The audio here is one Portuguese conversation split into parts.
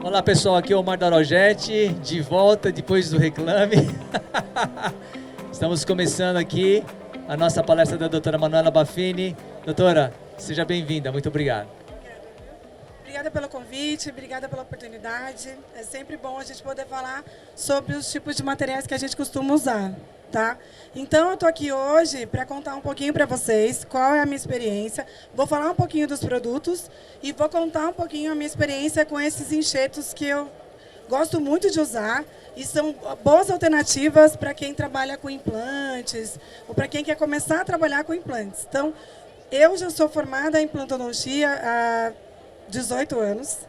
Olá pessoal, aqui é o Omar Darogete, de volta depois do reclame. Estamos começando aqui a nossa palestra da doutora Manuela Baffini. Doutora, seja bem-vinda, muito obrigado. Obrigada pelo convite, obrigada pela oportunidade. É sempre bom a gente poder falar sobre os tipos de materiais que a gente costuma usar, tá? Então, eu estou aqui hoje para contar um pouquinho para vocês qual é a minha experiência. Vou falar um pouquinho dos produtos e vou contar um pouquinho a minha experiência com esses enxertos que eu gosto muito de usar e são boas alternativas para quem trabalha com implantes ou para quem quer começar a trabalhar com implantes. Então, eu já sou formada em implantodontia há 18 anos,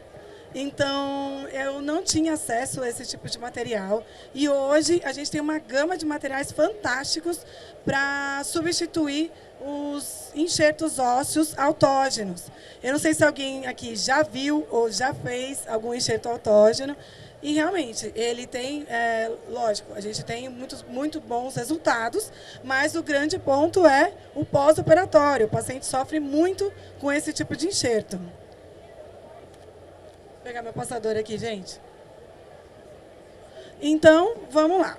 então eu não tinha acesso a esse tipo de material e hoje a gente tem uma gama de materiais fantásticos para substituir os enxertos ósseos autógenos. Eu não sei se alguém aqui já viu ou já fez algum enxerto autógeno e realmente ele tem, lógico, a gente tem muito bons resultados, mas o grande ponto é o pós-operatório. O paciente sofre muito com esse tipo de enxerto. Vou pegar meu passador aqui, gente. Então, vamos lá.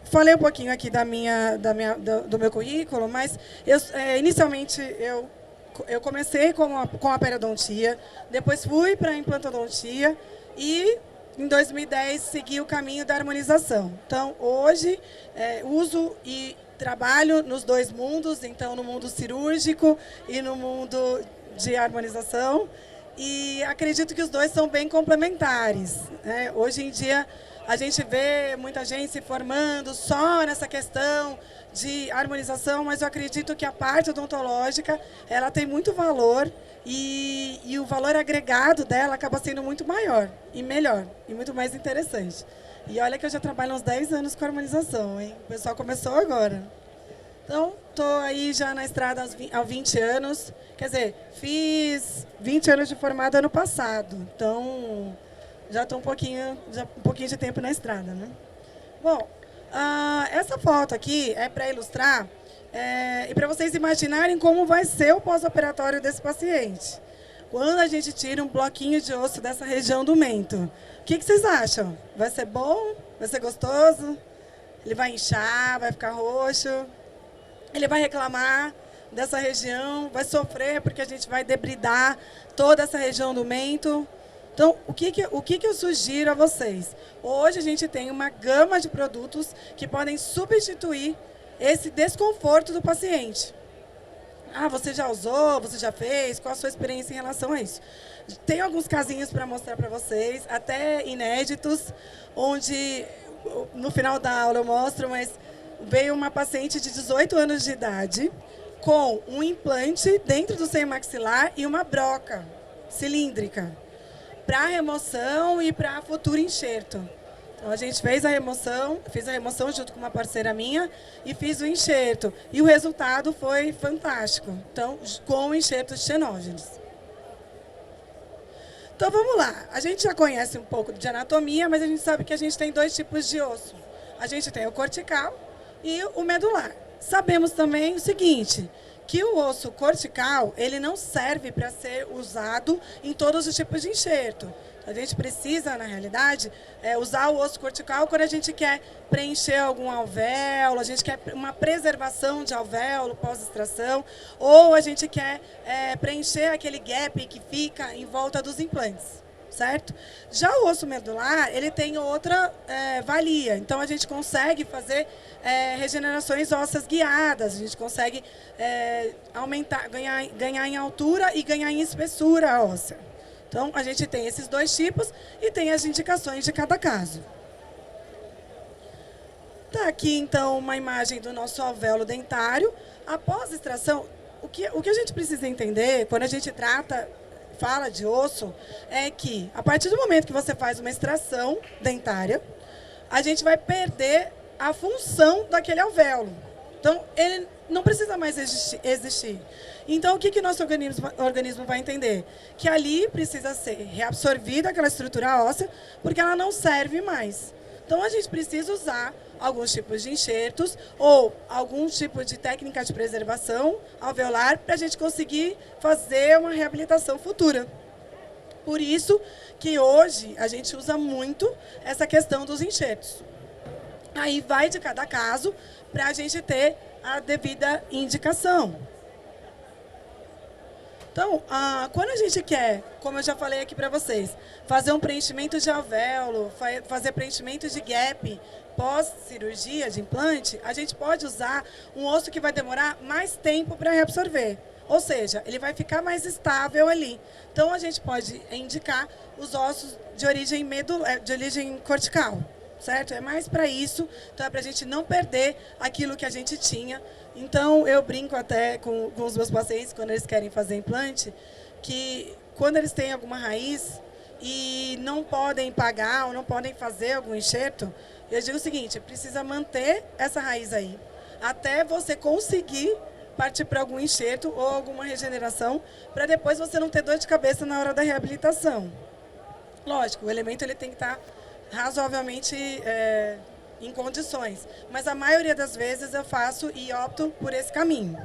Falei um pouquinho aqui do meu currículo, mas inicialmente eu comecei com a periodontia, depois fui para a implantodontia e em 2010 segui o caminho da harmonização. Então, hoje, uso e trabalho nos dois mundos, então no mundo cirúrgico e no mundo de harmonização. E acredito que os dois são bem complementares, né? Hoje em dia, a gente vê muita gente se formando só nessa questão de harmonização, mas eu acredito que a parte odontológica ela tem muito valor e o valor agregado dela acaba sendo muito maior e melhor e muito mais interessante. E olha que eu já trabalho uns 10 anos com harmonização, hein? O pessoal começou agora. Então, estou aí já na estrada há 20 anos. Quer dizer, fiz 20 anos de formada ano passado. Então, já estou um pouquinho de tempo na estrada, né? Bom, essa foto aqui é para ilustrar e para vocês imaginarem como vai ser o pós-operatório desse paciente. Quando a gente tira um bloquinho de osso dessa região do mento. O que vocês acham? Vai ser bom? Vai ser gostoso? Ele vai inchar? Vai ficar roxo? Ele vai reclamar dessa região, vai sofrer porque a gente vai debridar toda essa região do mento. Então, o que eu sugiro a vocês? Hoje a gente tem uma gama de produtos que podem substituir esse desconforto do paciente. Ah, você já usou, você já fez, qual a sua experiência em relação a isso? Tem alguns casinhos para mostrar para vocês, até inéditos, onde no final da aula eu mostro, mas veio uma paciente de 18 anos de idade com um implante dentro do seio maxilar e uma broca cilíndrica para remoção e para futuro enxerto. Então, a gente fiz a remoção junto com uma parceira minha e fiz o enxerto. E o resultado foi fantástico, então, com enxertos xenógenos. Então, vamos lá. A gente já conhece um pouco de anatomia, mas a gente sabe que a gente tem dois tipos de osso. A gente tem o cortical e o medular. Sabemos também o seguinte, que o osso cortical ele não serve para ser usado em todos os tipos de enxerto. A gente precisa, na realidade, usar o osso cortical quando a gente quer preencher algum alvéolo, a gente quer uma preservação de alvéolo pós-extração, ou a gente quer preencher aquele gap que fica em volta dos implantes. Certo? Já o osso medular, ele tem outra valia. Então, a gente consegue fazer regenerações ósseas guiadas, a gente consegue aumentar, ganhar em altura e ganhar em espessura óssea. Então, a gente tem esses dois tipos e tem as indicações de cada caso. Está aqui, então, uma imagem do nosso alvéolo dentário. Após a extração, o que a gente precisa entender, quando a gente fala de osso, é que a partir do momento que você faz uma extração dentária, a gente vai perder a função daquele alvéolo. Então, ele não precisa mais existir. Então, o que o nosso organismo vai entender? Que ali precisa ser reabsorvida aquela estrutura óssea, porque ela não serve mais. Então, a gente precisa usar alguns tipos de enxertos ou algum tipo de técnica de preservação alveolar para a gente conseguir fazer uma reabilitação futura. Por isso que hoje a gente usa muito essa questão dos enxertos. Aí vai de cada caso para a gente ter a devida indicação. Então, quando a gente quer, como eu já falei aqui para vocês, fazer um preenchimento de alvéolo, fazer preenchimento de gap pós-cirurgia de implante, a gente pode usar um osso que vai demorar mais tempo para reabsorver. Ou seja, ele vai ficar mais estável ali. Então, a gente pode indicar os ossos de origem cortical, certo? É mais para isso, então é para a gente não perder aquilo que a gente tinha. Então, eu brinco até com os meus pacientes, quando eles querem fazer implante, que quando eles têm alguma raiz e não podem pagar ou não podem fazer algum enxerto, eu digo o seguinte, precisa manter essa raiz aí, até você conseguir partir para algum enxerto ou alguma regeneração, para depois você não ter dor de cabeça na hora da reabilitação. Lógico, o elemento ele tem que estar razoavelmente em condições, mas a maioria das vezes eu faço e opto por esse caminho.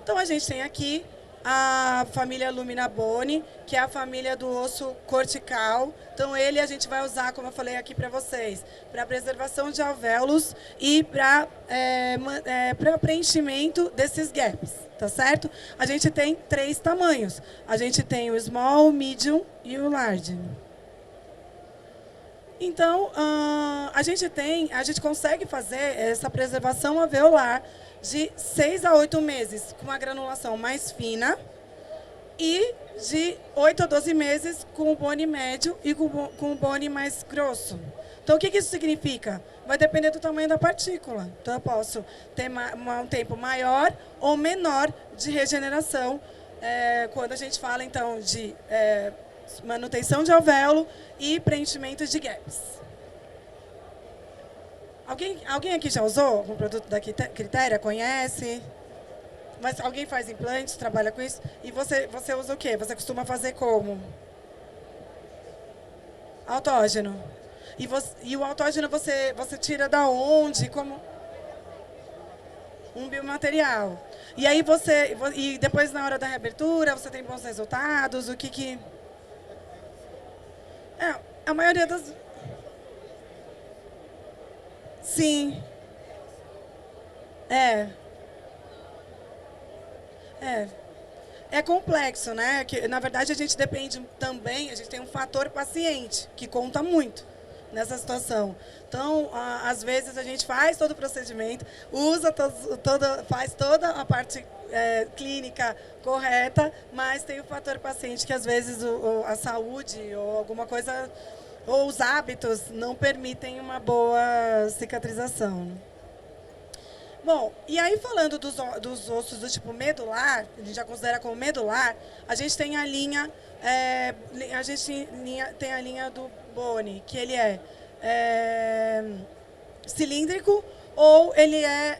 Então a gente tem aqui a família Lumina Boni, que é a família do osso cortical. Então ele a gente vai usar, como eu falei aqui para vocês, para preservação de alvéolos e para preenchimento desses gaps, tá certo? A gente tem 3 tamanhos. A gente tem o small, o medium e o large. Então, a gente consegue fazer essa preservação alveolar de 6 a 8 meses com uma granulação mais fina e de 8 a 12 meses com o bone médio e com o bone mais grosso. Então, o que isso significa? Vai depender do tamanho da partícula. Então, eu posso ter um tempo maior ou menor de regeneração, quando a gente fala, então, de manutenção de alvéolo e preenchimento de gaps. Alguém aqui já usou algum produto da Quitéria? Conhece? Mas alguém faz implantes, trabalha com isso? E você usa o quê? Você costuma fazer como? Autógeno. E o autógeno você tira da onde? Como? Um biomaterial. E aí e depois na hora da reabertura, você tem bons resultados? O que... a maioria das... Sim. É complexo, né? Que, na verdade, a gente depende também, a gente tem um fator paciente, que conta muito nessa situação. Então, às vezes, a gente faz todo o procedimento, faz toda a parte clínica correta, mas tem o fator paciente que, às vezes, a saúde ou alguma coisa, ou os hábitos não permitem uma boa cicatrização. Bom, e aí falando dos ossos do tipo medular, a gente já considera como medular, a gente tem a linha, tem a linha do Boni, que ele é cilíndrico ou ele é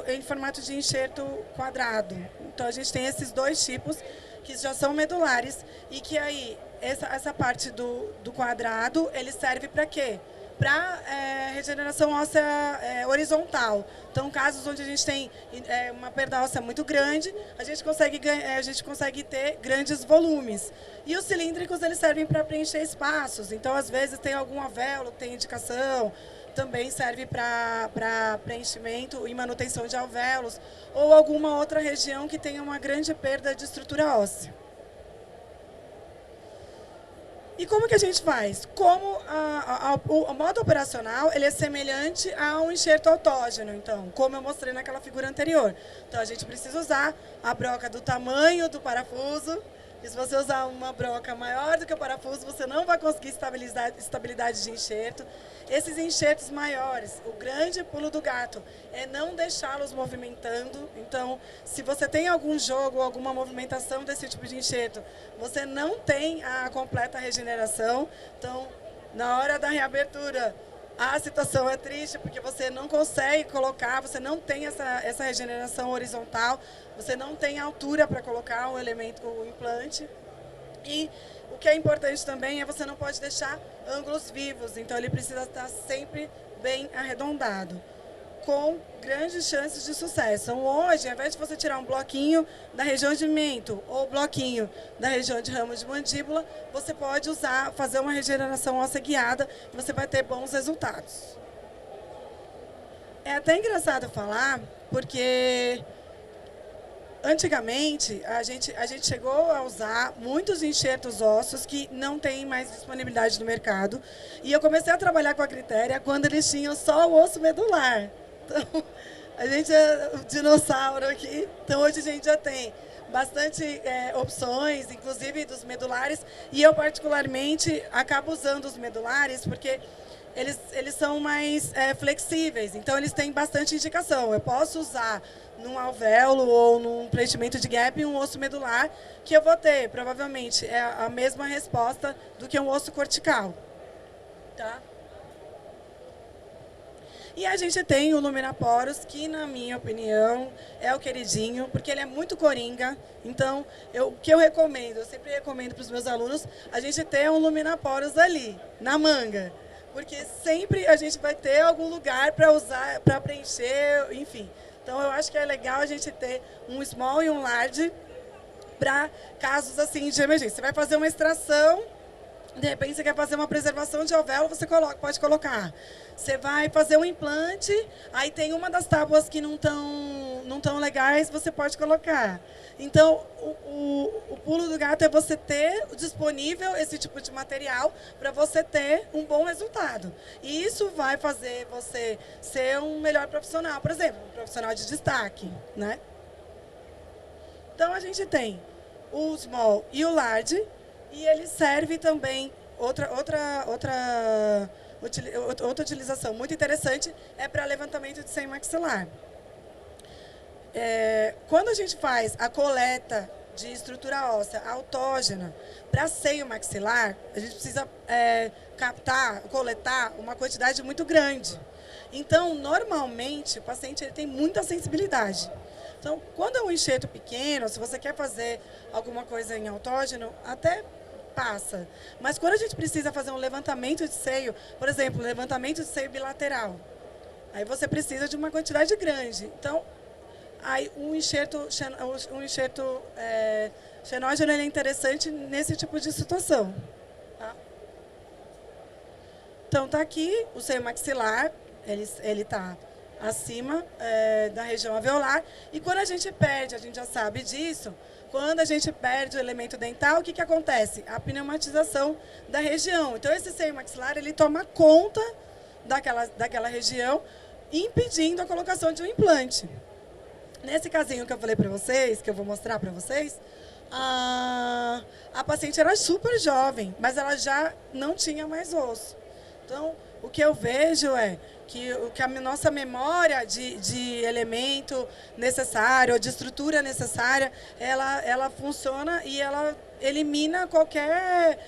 em formato de enxerto quadrado. Então a gente tem esses 2 tipos que já são medulares e que aí essa parte do quadrado, ele serve para quê? Para regeneração óssea horizontal. Então, casos onde a gente tem uma perda óssea muito grande, a gente consegue ter grandes volumes. E os cilíndricos, eles servem para preencher espaços. Então, às vezes, tem algum alvéolo que tem indicação, também serve para preenchimento e manutenção de alvéolos, ou alguma outra região que tenha uma grande perda de estrutura óssea. E como que a gente faz? Como o modo operacional ele é semelhante a um enxerto autógeno, então, como eu mostrei naquela figura anterior. Então, a gente precisa usar a broca do tamanho do parafuso. E se você usar uma broca maior do que o parafuso, você não vai conseguir estabilidade de enxerto. Esses enxertos maiores, o grande pulo do gato é não deixá-los movimentando. Então, se você tem algum jogo, alguma movimentação desse tipo de enxerto, você não tem a completa regeneração. Então, na hora da reabertura, a situação é triste, porque você não consegue colocar, você não tem essa regeneração horizontal, você não tem altura para colocar o implante. E o que é importante também é você não pode deixar ângulos vivos, então ele precisa estar sempre bem arredondado. com grandes chances de sucesso. Então, hoje, ao invés de você tirar um bloquinho da região de mento ou bloquinho da região de ramo de mandíbula, você pode usar, fazer uma regeneração óssea guiada e você vai ter bons resultados. É até engraçado falar, porque antigamente a gente chegou a usar muitos enxertos ósseos que não tem mais disponibilidade no mercado. E eu comecei a trabalhar com a Critéria quando eles tinham só o osso medular. Então, a gente é o dinossauro aqui. Então, hoje a gente já tem bastante opções, inclusive dos medulares. E eu, particularmente, acabo usando os medulares porque eles são mais flexíveis. Então, eles têm bastante indicação. Eu posso usar num alvéolo ou num preenchimento de gap um osso medular que eu vou ter, provavelmente, a mesma resposta do que um osso cortical. Tá? E a gente tem o Lumina-Poros, que, na minha opinião, é o queridinho, porque ele é muito coringa. Então, o que eu recomendo, eu sempre recomendo para os meus alunos, a gente ter um Lumina-Poros ali, na manga. Porque sempre a gente vai ter algum lugar para usar, para preencher, enfim. Então, eu acho que é legal a gente ter um small e um large para casos assim de emergência. Você vai fazer uma extração, de repente você quer fazer uma preservação de alvéolo, você pode colocar. Você vai fazer um implante, aí tem uma das tábuas que não tão legais, você pode colocar. Então, o pulo do gato é você ter disponível esse tipo de material para você ter um bom resultado. E isso vai fazer você ser um melhor profissional, por exemplo, um profissional de destaque, né? Então, a gente tem o small e o large, e ele serve também, outra utilização muito interessante é para levantamento de seio maxilar. Quando a gente faz a coleta de estrutura óssea autógena para seio maxilar, a gente precisa coletar uma quantidade muito grande. Então, normalmente, o paciente ele tem muita sensibilidade. Então, quando é um enxerto pequeno, se você quer fazer alguma coisa em autógeno, até passa. Mas quando a gente precisa fazer um levantamento de seio, por exemplo, levantamento de seio bilateral, aí você precisa de uma quantidade grande. Então, aí um enxerto xenógeno ele é interessante nesse tipo de situação. Tá? Então, está aqui o seio maxilar, ele está acima da região alveolar. E quando a gente perde, a gente já sabe disso, quando a gente perde o elemento dental, o que acontece? A pneumatização da região. Então, esse seio maxilar, ele toma conta daquela região, impedindo a colocação de um implante. Nesse casinho que eu falei para vocês, que eu vou mostrar para vocês, a paciente era super jovem, mas ela já não tinha mais osso. Então, o que eu vejo é que a nossa memória de elemento necessário, de estrutura necessária, ela funciona e ela elimina qualquer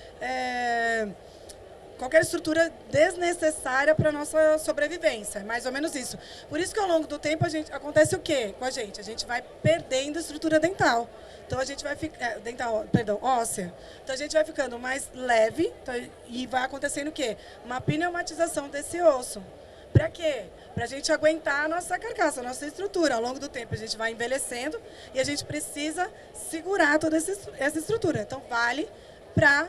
estrutura desnecessária para a nossa sobrevivência. É mais ou menos isso. Por isso que ao longo do tempo acontece o quê com a gente? A gente vai perdendo estrutura dental. Então a gente vai ficar óssea. Então a gente vai ficando mais leve, e vai acontecendo o quê? Uma pneumatização desse osso. Para quê? Para a gente aguentar a nossa carcaça, a nossa estrutura. Ao longo do tempo a gente vai envelhecendo e a gente precisa segurar toda essa estrutura. Então vale para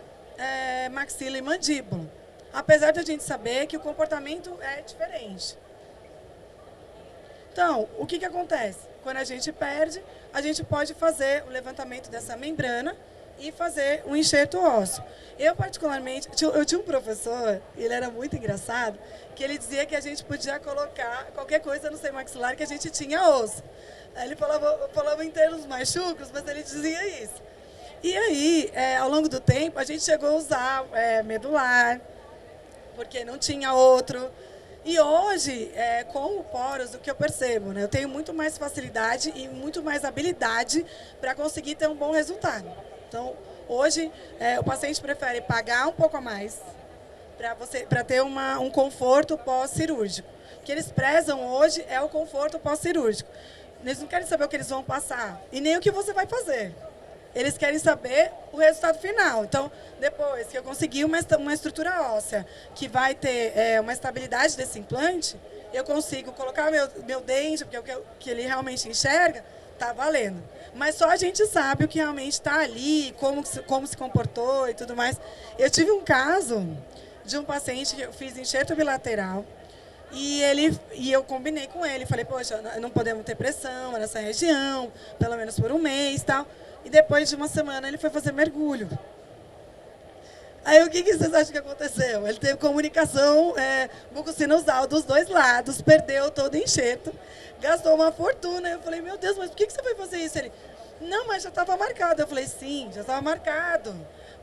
maxila e mandíbula. Apesar de a gente saber que o comportamento é diferente. Então, o que acontece? Quando a gente perde, a gente pode fazer o levantamento dessa membrana e fazer um enxerto ósseo. Eu, particularmente, eu tinha um professor, ele era muito engraçado, que ele dizia que a gente podia colocar qualquer coisa no seio maxilar que a gente tinha osso. Ele falava em termos mais chucros, mas ele dizia isso. E aí, ao longo do tempo, a gente chegou a usar medular, porque não tinha outro. E hoje, com o Poros, o que eu percebo, né, eu tenho muito mais facilidade e muito mais habilidade para conseguir ter um bom resultado. Então, hoje, o paciente prefere pagar um pouco a mais para ter um conforto pós-cirúrgico. O que eles prezam hoje é o conforto pós-cirúrgico. Eles não querem saber o que eles vão passar e nem o que você vai fazer. Eles querem saber o resultado final. Então, depois que eu conseguir uma estrutura óssea que vai ter uma estabilidade desse implante, eu consigo colocar meu dente, porque é o que ele realmente enxerga, tá valendo. Mas só a gente sabe o que realmente está ali, como se comportou e tudo mais. Eu tive um caso de um paciente que eu fiz enxerto bilateral e eu combinei com ele. Falei, poxa, não podemos ter pressão nessa região, pelo menos por um mês e tal. E depois de uma semana ele foi fazer mergulho. Aí o que vocês acham que aconteceu? Ele teve comunicação bucosinusal dos dois lados, perdeu todo o enxerto, gastou uma fortuna. Eu falei, meu Deus, mas por que você foi fazer isso? Ele, não, mas já estava marcado. Eu falei, sim, já estava marcado.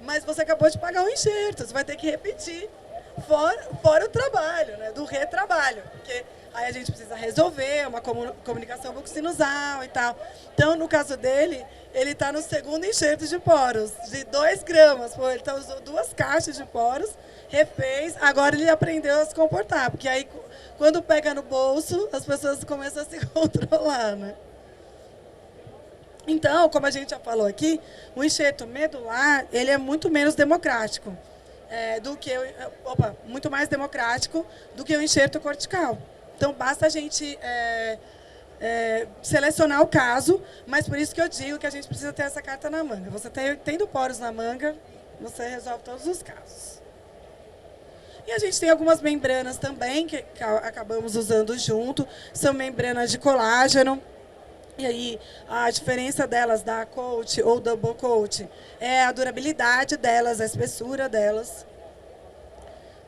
Mas você acabou de pagar o enxerto, você vai ter que repetir. Fora o trabalho, né, do retrabalho. Porque aí a gente precisa resolver uma comunicação bucosinusal e tal. Então, no caso dele, ele está no segundo enxerto de poros, de 2 gramas. Pô, ele usou 2 caixas de poros, refez, agora ele aprendeu a se comportar. Porque aí, quando pega no bolso, as pessoas começam a se controlar, né? Então, como a gente já falou aqui, o enxerto medular, ele é muito menos democrático. Muito mais democrático do que o enxerto cortical. Então, basta a gente selecionar o caso, mas por isso que eu digo que a gente precisa ter essa carta na manga. Você tendo poros na manga, você resolve todos os casos. E a gente tem algumas membranas também, que acabamos usando junto, são membranas de colágeno. E aí, a diferença delas da coat ou double coat é a durabilidade delas, a espessura delas.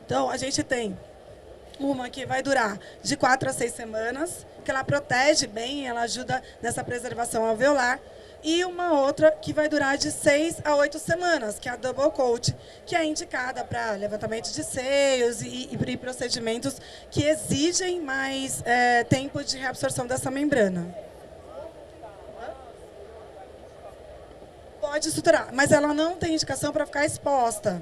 Então, a gente tem uma que vai durar de 4 a 6 semanas, que ela protege bem, ela ajuda nessa preservação alveolar. E uma outra que vai durar de 6 a 8 semanas, que é a double coat, que é indicada para levantamento de seios e procedimentos que exigem mais tempo de reabsorção dessa membrana. Pode suturar, mas ela não tem indicação para ficar exposta.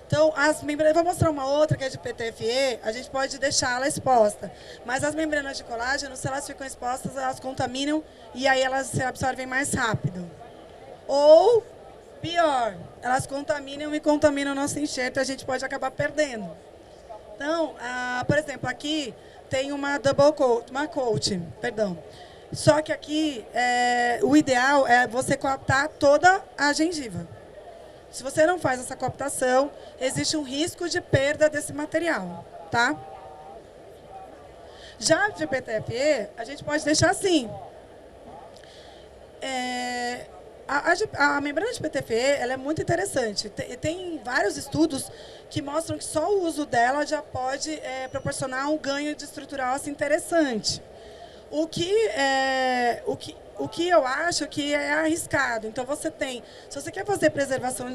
Então, as membranas, vou mostrar uma outra que é de PTFE, a gente pode deixá-la exposta. Mas as membranas de colágeno, se elas ficam expostas, elas contaminam e aí elas se absorvem mais rápido. Ou, pior, elas contaminam e contaminam o nosso enxerto e a gente pode acabar perdendo. Então, por exemplo, aqui tem uma double coat, Só que aqui, o ideal é você coaptar toda a gengiva. Se você não faz essa coaptação, existe um risco de perda desse material, tá? Já de PTFE, a gente pode deixar assim. A membrana de PTFE ela é muito interessante. Tem vários estudos que mostram que só o uso dela já pode proporcionar um ganho de estrutura óssea interessante. O que eu acho que é arriscado. Então, se você quer fazer preservação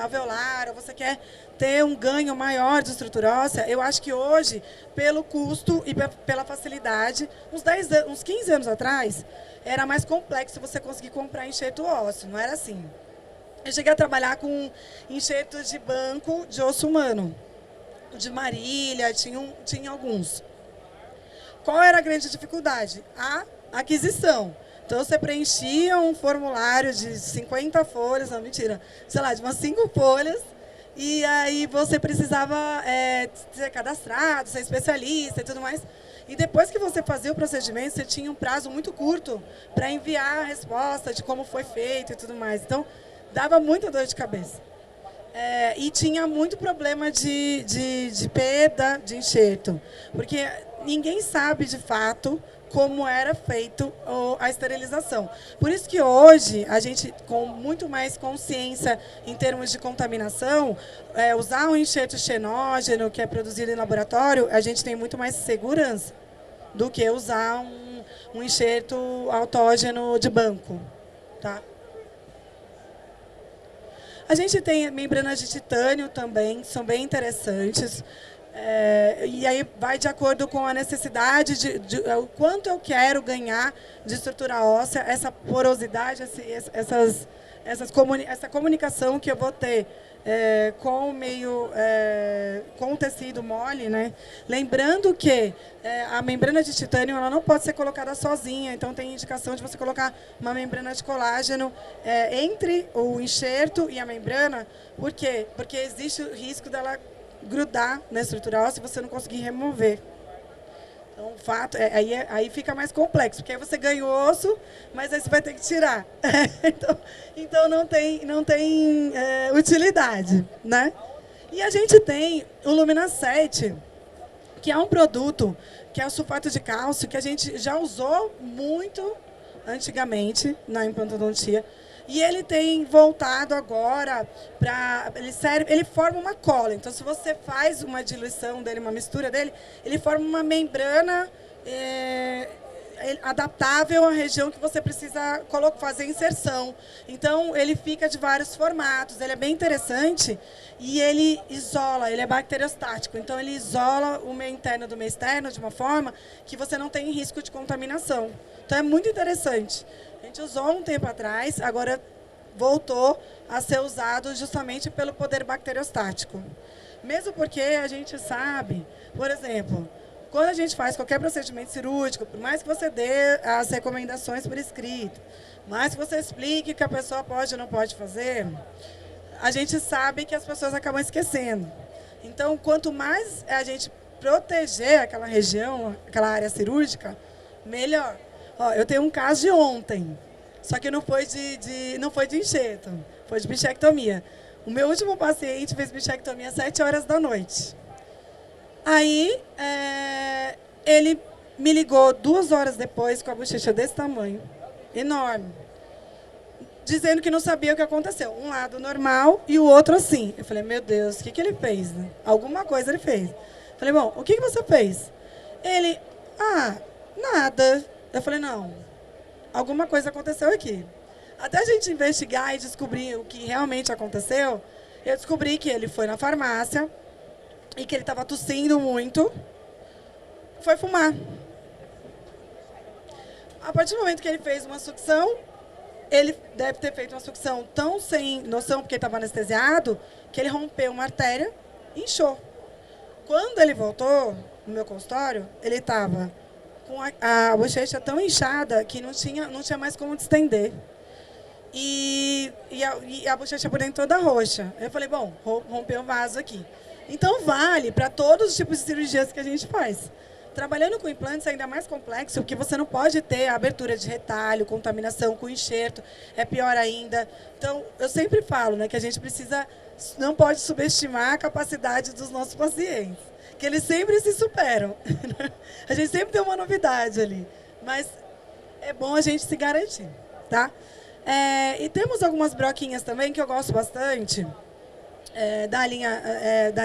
alveolar, ou você quer ter um ganho maior de estrutura óssea, eu acho que hoje, pelo custo e pela facilidade, uns 15 anos atrás, era mais complexo você conseguir comprar enxerto ósseo, não era assim. Eu cheguei a trabalhar com enxertos de banco de osso humano, de Marília, tinha alguns. Qual era a grande dificuldade? A aquisição. Então, você preenchia um formulário de 50 folhas, não, mentira, sei lá, de umas 5 folhas, e aí você precisava ser cadastrado, ser especialista e tudo mais. E depois que você fazia o procedimento, você tinha um prazo muito curto para enviar a resposta de como foi feito e tudo mais. Então, dava muita dor de cabeça. E tinha muito problema de perda de enxerto, porque ninguém sabe, de fato, como era feito a esterilização. Por isso que hoje, a gente, com muito mais consciência em termos de contaminação, usar um enxerto xenógeno, que é produzido em laboratório, a gente tem muito mais segurança do que usar um enxerto autógeno de banco. Tá? A gente tem membranas de titânio também, que são bem interessantes. E aí vai de acordo com a necessidade, o quanto eu quero ganhar de estrutura óssea, essa porosidade, essa comunicação que eu vou ter com o meio, com o tecido mole, né? Lembrando que a membrana de titânio ela não pode ser colocada sozinha, então tem indicação de você colocar uma membrana de colágeno entre o enxerto e a membrana. Por quê? Porque existe o risco dela grudar na estrutura óssea e você não conseguir remover. Então, o fato, aí fica mais complexo, porque aí você ganha o osso, mas aí você vai ter que tirar. Então não tem utilidade, né? E a gente tem o Lumina 7, que é um produto, que é o sulfato de cálcio, que a gente já usou muito antigamente na implantodontia. E ele tem voltado agora para... Ele forma uma cola. Então, se você faz uma diluição dele, uma mistura dele, ele forma uma membrana adaptável à região que você precisa fazer inserção. Então, ele fica de vários formatos. Ele é bem interessante e ele isola, ele é bacteriostático. Então, ele isola o meio interno do meio externo de uma forma que você não tem risco de contaminação. Então, é muito interessante. A gente usou um tempo atrás, agora voltou a ser usado justamente pelo poder bacteriostático. Mesmo porque a gente sabe, por exemplo, quando a gente faz qualquer procedimento cirúrgico, por mais que você dê as recomendações por escrito, mais que você explique o que a pessoa pode ou não pode fazer, a gente sabe que as pessoas acabam esquecendo. Então, quanto mais a gente proteger aquela região, aquela área cirúrgica, melhor. Ó, eu tenho um caso de ontem, só que não foi de enxerto, foi de bichectomia. O meu último paciente fez bichectomia às 7 horas da noite. Aí, ele me ligou 2 horas depois com a bochecha desse tamanho, enorme, dizendo que não sabia o que aconteceu. Um lado normal e o outro assim. Eu falei, meu Deus, o que ele fez? Né? Alguma coisa ele fez. Eu falei, bom, o que você fez? Ele, nada. Eu falei, não, alguma coisa aconteceu aqui. Até a gente investigar e descobrir o que realmente aconteceu, eu descobri que ele foi na farmácia e que ele estava tossindo muito, foi fumar. A partir do momento que ele fez uma sucção, ele deve ter feito uma sucção tão sem noção, porque ele estava anestesiado, que ele rompeu uma artéria e inchou. Quando ele voltou no meu consultório, ele estava com a bochecha tão inchada que não tinha mais como distender. E a bochecha por dentro toda roxa. Eu falei, bom, rompeu o vaso aqui. Então, vale para todos os tipos de cirurgias que a gente faz. Trabalhando com implantes é ainda mais complexo, porque você não pode ter a abertura de retalho, contaminação com enxerto, é pior ainda. Então, eu sempre falo, né, que a gente não pode subestimar a capacidade dos nossos pacientes, que eles sempre se superam. A gente sempre tem uma novidade ali, mas é bom a gente se garantir, tá? E temos algumas broquinhas também que eu gosto bastante, da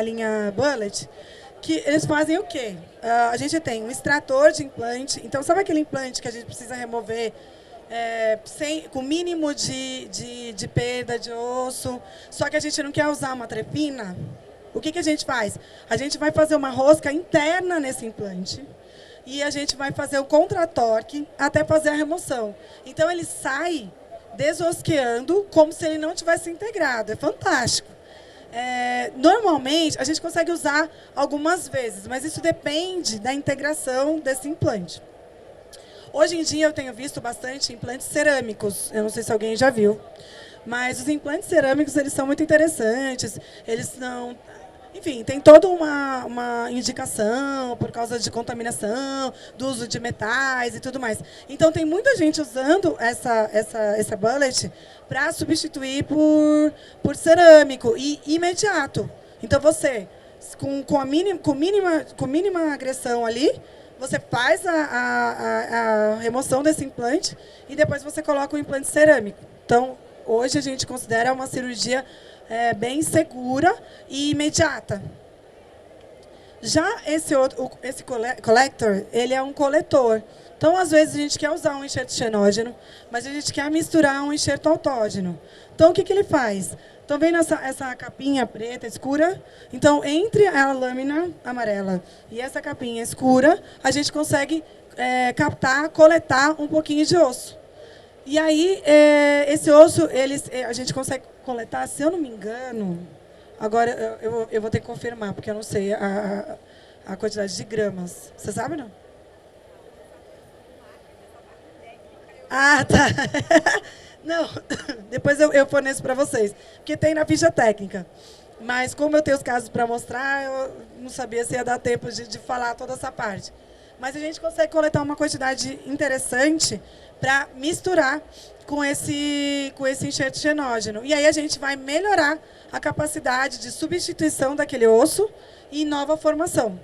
linha Bullet, que eles fazem o quê? A gente tem um extrator de implante. Então, sabe aquele implante que a gente precisa remover com o mínimo de perda de osso, só que a gente não quer usar uma trepina? O que a gente faz? A gente vai fazer uma rosca interna nesse implante e a gente vai fazer o contratorque até fazer a remoção. Então, ele sai desosqueando como se ele não tivesse integrado. É fantástico. Normalmente, a gente consegue usar algumas vezes, mas isso depende da integração desse implante. Hoje em dia, eu tenho visto bastante implantes cerâmicos. Eu não sei se alguém já viu. Mas os implantes cerâmicos, eles são muito interessantes. Eles não... Enfim, tem toda uma indicação por causa de contaminação, do uso de metais e tudo mais. Então, tem muita gente usando essa bullet para substituir por cerâmico e imediato. Então, você, com mínima agressão ali, você faz a remoção desse implante e depois você coloca o implante cerâmico. Então, hoje a gente considera uma cirurgia bem segura e imediata. Já esse collector, ele é um coletor. Então, às vezes, a gente quer usar um enxerto xenógeno, mas a gente quer misturar um enxerto autógeno. Então, o que ele faz? Estão vendo essa capinha preta escura? Então, entre a lâmina amarela e essa capinha escura, a gente consegue coletar um pouquinho de osso. E aí, esse osso, a gente consegue coletar, se eu não me engano, agora eu vou ter que confirmar, porque eu não sei a quantidade de gramas. Você sabe, não? Ah, tá. Não, depois eu forneço para vocês, porque tem na ficha técnica. Mas como eu tenho os casos para mostrar, eu não sabia se ia dar tempo de falar toda essa parte. mas a gente consegue coletar uma quantidade interessante para misturar com esse enxerto xenógeno. E aí a gente vai melhorar a capacidade de substituição daquele osso e nova formação.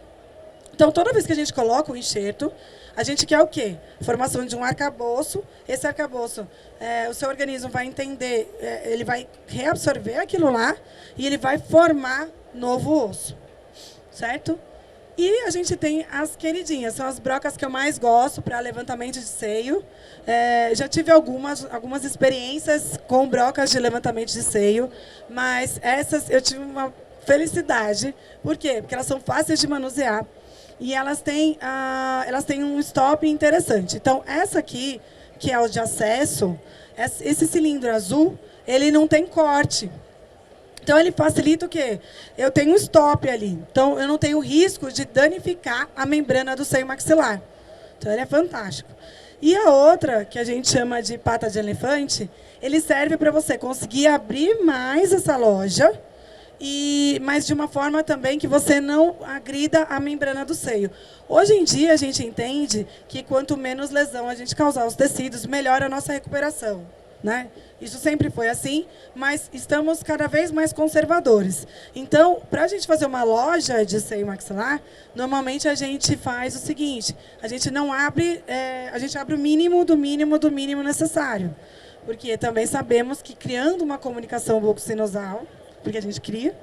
Então, toda vez que a gente coloca o enxerto, a gente quer o quê? Formação de um arcabouço. Esse arcabouço, o seu organismo vai entender, ele vai reabsorver aquilo lá e ele vai formar novo osso. Certo? E a gente tem as queridinhas, são as brocas que eu mais gosto para levantamento de seio. Já tive algumas experiências com brocas de levantamento de seio, mas essas eu tive uma felicidade. Por quê? Porque elas são fáceis de manusear e elas têm um stop interessante. Então, essa aqui, que é o de acesso, esse cilindro azul, ele não tem corte. Então, ele facilita o quê? Eu tenho um stop ali. Então, eu não tenho risco de danificar a membrana do seio maxilar. Então, ele é fantástico. E a outra, que a gente chama de pata de elefante, ele serve para você conseguir abrir mais essa loja, mas de uma forma também que você não agrida a membrana do seio. Hoje em dia, a gente entende que quanto menos lesão a gente causar aos tecidos, melhor a nossa recuperação. Né? Isso sempre foi assim, mas estamos cada vez mais conservadores. Então, para a gente fazer uma loja de seio maxilar, normalmente a gente faz o seguinte: a gente não abre, a gente abre o mínimo do mínimo do mínimo necessário, porque também sabemos que criando uma comunicação bucosinusal, porque a gente cria,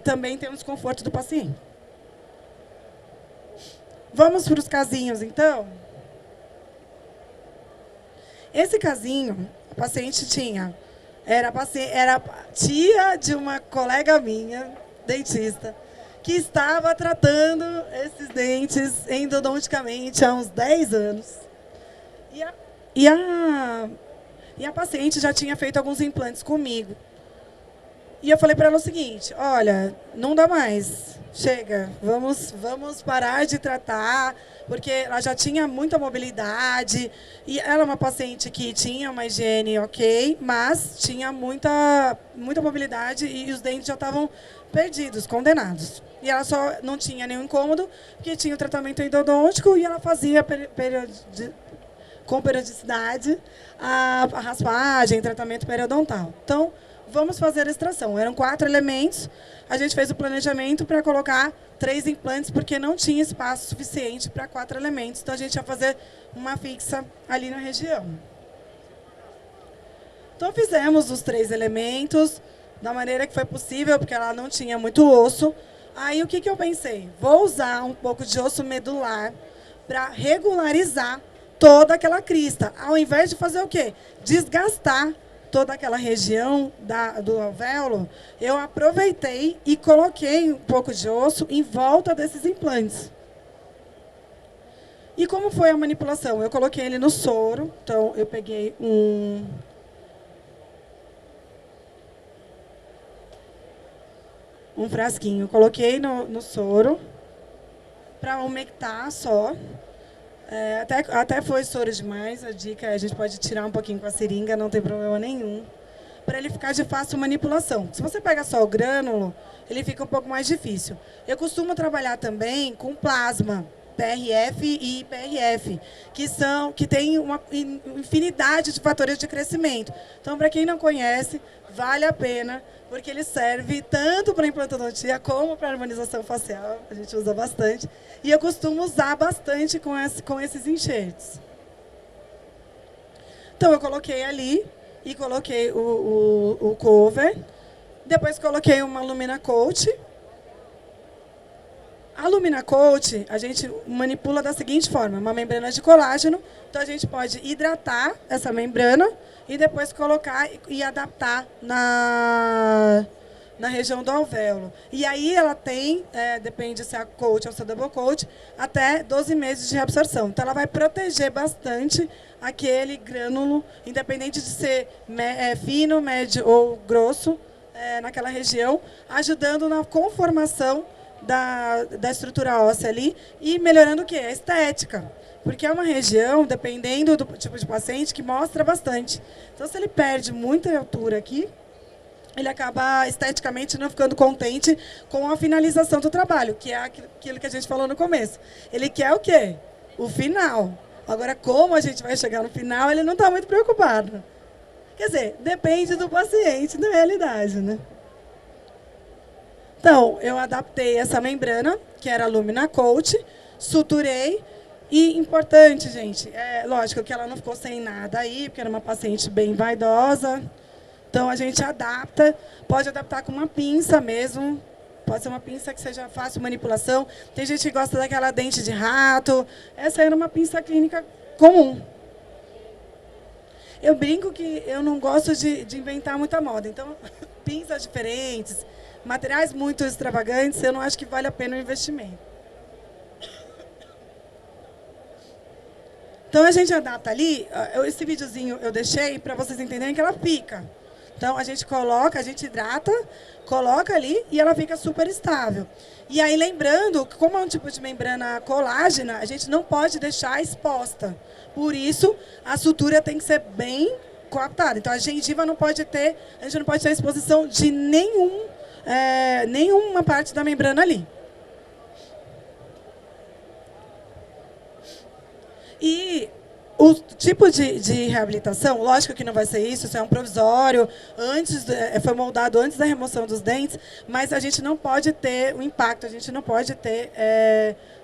também tem o desconforto do paciente. Vamos para os casinhos, então. Esse casinho, a paciente era tia de uma colega minha, dentista, que estava tratando esses dentes endodonticamente há uns 10 anos. E a paciente já tinha feito alguns implantes comigo. E eu falei para ela o seguinte: olha, não dá mais, chega, vamos parar de tratar, porque ela já tinha muita mobilidade, e ela é uma paciente que tinha uma higiene ok, mas tinha muita mobilidade e os dentes já estavam perdidos, condenados. E ela só não tinha nenhum incômodo, porque tinha o tratamento endodôntico e ela fazia com periodicidade a raspagem, tratamento periodontal. Então, vamos fazer a extração. Eram 4 elementos. A gente fez o planejamento para colocar 3 implantes, porque não tinha espaço suficiente para 4 elementos. Então, a gente ia fazer uma fixa ali na região. Então, fizemos os 3 elementos da maneira que foi possível, porque ela não tinha muito osso. Aí, o que eu pensei? Vou usar um pouco de osso medular para regularizar toda aquela crista. Ao invés de fazer o quê? Desgastar toda aquela região do alvéolo, eu aproveitei e coloquei um pouco de osso em volta desses implantes. E como foi a manipulação? Eu coloquei ele no soro, então eu peguei um frasquinho, coloquei no soro para umectar só. Até foi soro demais, a dica é a gente pode tirar um pouquinho com a seringa, não tem problema nenhum, para ele ficar de fácil manipulação. Se você pega só o grânulo, ele fica um pouco mais difícil. Eu costumo trabalhar também com plasma, PRF e IPRF, que tem uma infinidade de fatores de crescimento. Então, para quem não conhece, vale a pena, porque ele serve tanto para implantodontia como para harmonização facial, a gente usa bastante, e eu costumo usar bastante com esses enxertos. Então, eu coloquei ali e coloquei o cover, depois coloquei uma Lumina Coat. A Lumina Coat, a gente manipula da seguinte forma: uma membrana de colágeno, então a gente pode hidratar essa membrana e depois colocar e adaptar na região do alvéolo. E aí ela tem, depende se é a coat ou se é double coat, até 12 meses de reabsorção. Então ela vai proteger bastante aquele grânulo, independente de ser fino, médio ou grosso, naquela região, ajudando na conformação da estrutura óssea ali e melhorando o quê? A estética. Porque é uma região, dependendo do tipo de paciente, que mostra bastante. Então, se ele perde muita altura aqui, ele acaba esteticamente não ficando contente com a finalização do trabalho, que é aquilo que a gente falou no começo. Ele quer o quê? O final. Agora, como a gente vai chegar no final, ele não está muito preocupado. Quer dizer, depende do paciente, na realidade, né? Então, eu adaptei essa membrana, que era a Lumina Coat, suturei. E importante, gente, lógico que ela não ficou sem nada aí, porque era uma paciente bem vaidosa. Então, a gente adapta, pode adaptar com uma pinça mesmo, pode ser uma pinça que seja fácil manipulação. Tem gente que gosta daquela dente de rato, essa era uma pinça clínica comum. Eu brinco que eu não gosto de inventar muita moda, então, pinças diferentes, materiais muito extravagantes, eu não acho que vale a pena o investimento. Então, a gente adapta ali, esse videozinho eu deixei para vocês entenderem que ela fica. Então, a gente coloca, a gente hidrata, coloca ali e ela fica super estável. E aí, lembrando, como é um tipo de membrana colágena, a gente não pode deixar exposta. Por isso, a sutura tem que ser bem coaptada. Então, a gengiva não pode ter, a gente não pode ter exposição de nenhuma parte da membrana ali. E o tipo de reabilitação, lógico que não vai ser isso é um provisório, foi moldado antes da remoção dos dentes, mas a gente não pode ter o impacto, a gente não pode ter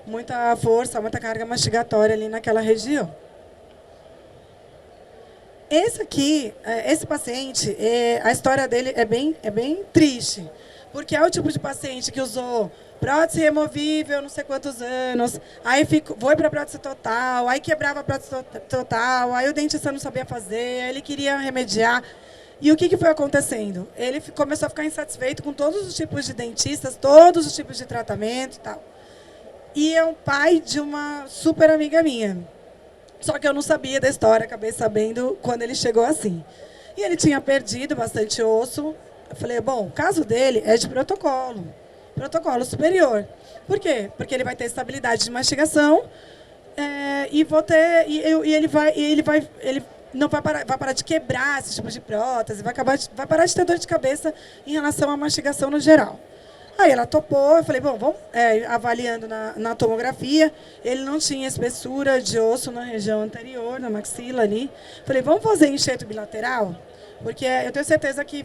muita força, muita carga mastigatória ali naquela região. Esse paciente, a história dele é bem triste, porque é o tipo de paciente que usou prótese removível, não sei quantos anos, aí foi para prótese total, aí quebrava a prótese total, aí o dentista não sabia fazer, aí ele queria remediar. E o que foi acontecendo? Ele começou a ficar insatisfeito com todos os tipos de dentistas, todos os tipos de tratamento e tal. E é um pai de uma super amiga minha. Só que eu não sabia da história, acabei sabendo quando ele chegou assim. E ele tinha perdido bastante osso. Eu falei, bom, o caso dele é de protocolo superior. Por quê? Porque ele vai ter estabilidade de mastigação e ele não vai parar de quebrar esse tipo de prótese, vai parar de ter dor de cabeça em relação à mastigação no geral. Aí ela topou, eu falei, bom, vamos avaliando na tomografia, ele não tinha espessura de osso na região anterior, na maxila ali. Falei, vamos fazer enxerto bilateral? Porque eu tenho certeza que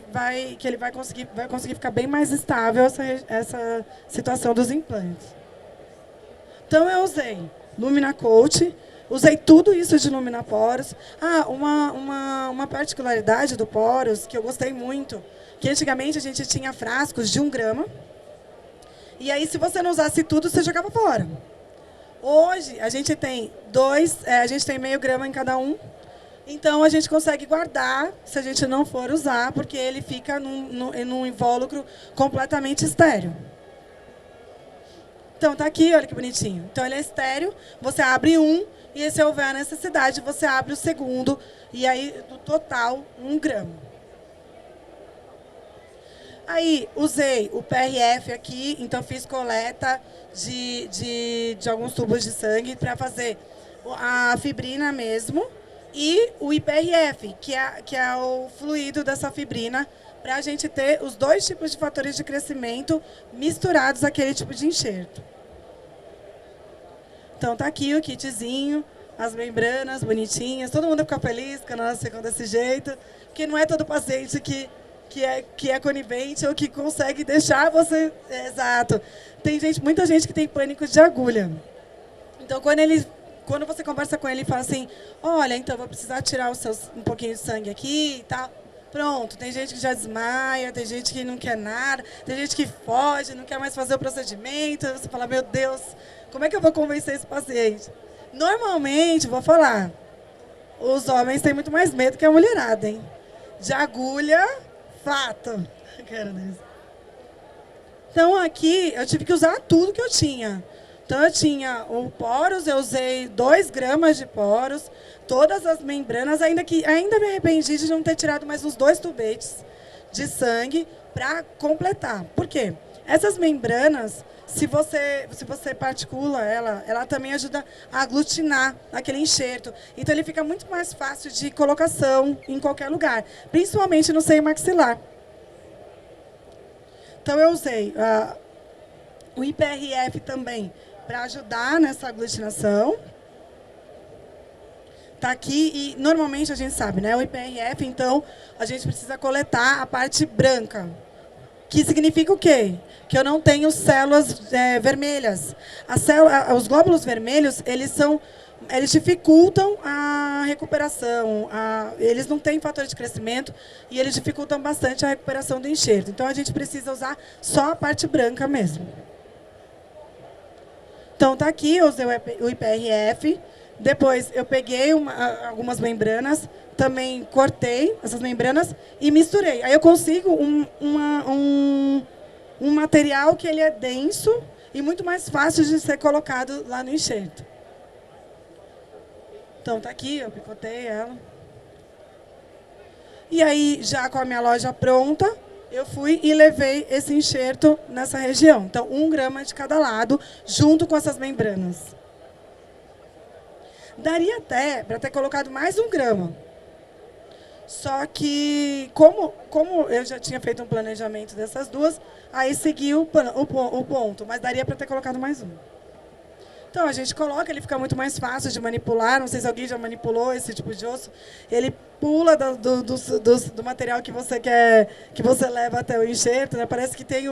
ele vai conseguir ficar bem mais estável essa situação dos implantes. Então, eu usei Lumina Coat, usei tudo isso de Lumina Poros. Uma particularidade do Poros que eu gostei muito, que antigamente a gente tinha frascos de 1 grama, e aí, se você não usasse tudo, você jogava fora. Hoje, a gente tem meio grama em cada um. Então, a gente consegue guardar, se a gente não for usar, porque ele fica num invólucro completamente estéril. Então, tá aqui, olha que bonitinho. Então, ele é estéril, você abre um, e se houver a necessidade, você abre o segundo, e aí, no total, 1 grama. Aí, usei o PRF aqui, então fiz coleta de alguns tubos de sangue para fazer a fibrina mesmo, e o IPRF, que é o fluido dessa fibrina, para a gente ter os 2 tipos de fatores de crescimento misturados àquele tipo de enxerto. Então, tá aqui o kitzinho, as membranas bonitinhas, todo mundo fica feliz quando elas ficam desse jeito, porque não é todo paciente que é conivente ou que consegue deixar você... Exato. Tem muita gente que tem pânico de agulha. Então, quando você conversa com ele e fala assim, olha, então vou precisar tirar um pouquinho de sangue aqui e tal. Pronto, tem gente que já desmaia, tem gente que não quer nada, tem gente que foge, não quer mais fazer o procedimento. Você fala, meu Deus, como é que eu vou convencer esse paciente? Normalmente, vou falar, os homens têm muito mais medo que a mulherada, hein? De agulha, fato. Então, aqui, eu tive que usar tudo que eu tinha. Então, eu tinha o poros, eu usei 2 gramas de poros, todas as membranas, ainda me arrependi de não ter tirado mais uns 2 tubetes de sangue para completar. Por quê? Essas membranas, se você particula ela também ajuda a aglutinar aquele enxerto. Então, ele fica muito mais fácil de colocação em qualquer lugar, principalmente no seio maxilar. Então, eu usei o IPRF também para ajudar nessa aglutinação. Está aqui e normalmente a gente sabe, né? O IPRF, então, a gente precisa coletar a parte branca. Que significa o quê? Que eu não tenho células vermelhas. Os glóbulos vermelhos, eles dificultam a recuperação, eles não têm fator de crescimento e eles dificultam bastante a recuperação do enxerto. Então, a gente precisa usar só a parte branca mesmo. Então, está aqui, eu usei o IPRF. Depois, eu peguei algumas membranas, também cortei essas membranas e misturei. Aí eu consigo um material que ele é denso e muito mais fácil de ser colocado lá no enxerto. Então, tá aqui, eu picotei ela. E aí, já com a minha loja pronta, eu fui e levei esse enxerto nessa região. Então, 1 grama de cada lado, junto com essas membranas. Daria até para ter colocado mais 1 grama. Só que, como eu já tinha feito um planejamento dessas duas, aí segui o ponto, mas daria para ter colocado mais 1. Então, a gente coloca, ele fica muito mais fácil de manipular. Não sei se alguém já manipulou esse tipo de osso. Ele pula do material que você quer, que você leva até o enxerto, né? Parece que tem